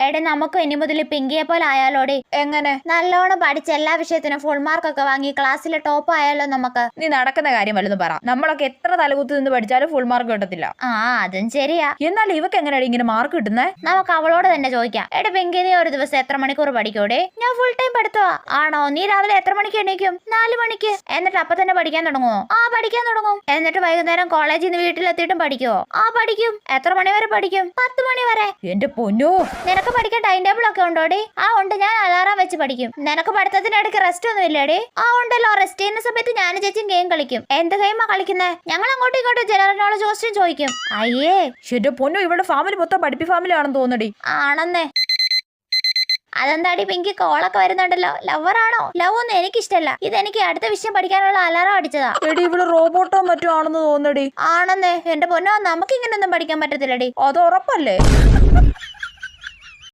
എടെ നമുക്ക് ഇനി മുതൽ പിങ്കിയെ പോലെ ആയാലോടി. എങ്ങനെ? നല്ലോണം പഠിച്ച എല്ലാ വിഷയത്തിനും ഫുൾ മാർക്ക് ഒക്കെ വാങ്ങി ക്ലാസ്സിലെ ടോപ്പ് ആയാലോ നമുക്ക്. നീ നടക്കുന്ന കാര്യം വല്ലതും പറ. നമ്മളൊക്കെ എത്ര തലകുത്തി നിന്ന് പഠിച്ചാലും ഫുൾ മാർക്ക് കിട്ടത്തില്ല. അതും ശരിയാ. എന്നാൽ ഇവക്ക് എങ്ങനെയാണ് ഇങ്ങനെ മാർക്ക് കിട്ടുന്നേ? നമുക്ക് അവളോട് തന്നെ ചോദിക്കാം. എടെ പിങ്കി, നീ ഒരു ദിവസം എത്ര മണിക്കൂർ പഠിക്കൂടെ? ഞാൻ ഫുൾ ടൈം പഠിത്തവാ. ആണോ? നീ രാവിലെ എത്ര മണിക്ക് എണീക്കും? 4 മണിക്ക്. എന്നിട്ട് അപ്പൊ തന്നെ പഠിക്കാൻ തുടങ്ങുമോ? പഠിക്കാൻ തുടങ്ങും. എന്നിട്ട് വൈകുന്നേരം കോളേജിൽ നിന്ന് വീട്ടിലെത്തിയിട്ടും പഠിക്കുവോ? പഠിക്കും. എത്ര മണി വരെ പഠിക്കും? 10 മണി വരെ. എന്റെ പൊന്നോ, നിനക്ക് പഠിക്കാൻ ടൈം ടേബിൾ ഒക്കെ ഉണ്ടോടി? ഉണ്ട്. ഞാൻ അലാറം വെച്ച് പഠിക്കും. നിനക്ക് പഠിത്തത്തിനിടയ്ക്ക് റെസ്റ്റ് ഒന്നും ഇല്ലേടി? ഉണ്ടല്ലോ. റെസ്റ്റ് ചെയ്യുന്ന സമയത്ത് ഞാനും ചേച്ചിയും ഗെയിം കളിക്കും. എന്ത് ഗെയിമാ കളിക്കുന്നേ? ഞങ്ങൾ അങ്ങോട്ടും ഇങ്ങോട്ടും ജനറൽ നോളജ് ക്വസ്റ്റ്യൻ ചോദിക്കും. അയ്യേ, എന്റെ പൊന്നോ, ഇവിടെ ഫാമിലി മൊത്തം പഠിപ്പി ഫാമിലി ആണെന്ന് തോന്നടി. ആണെന്നേ. അതെന്താടി പിങ്കി, കോളൊക്കെ വരുന്നുണ്ടല്ലോ. ലവറാണോ? ലവ് ഒന്നും എനിക്കിഷ്ടല്ല. ഇതെനിക്ക് അടുത്ത വിഷയം പഠിക്കാനുള്ള അലാറം അടിച്ചതാ. എടി, ഇവിടെ റോബോട്ടോ മറ്റോ ആണെന്ന് തോന്നടി. ആണെന്നേ. എന്റെ പൊന്നോ, നമുക്ക് ഇങ്ങനെയൊന്നും പഠിക്കാൻ പറ്റത്തില്ലടി. അത് ഉറപ്പല്ലേ?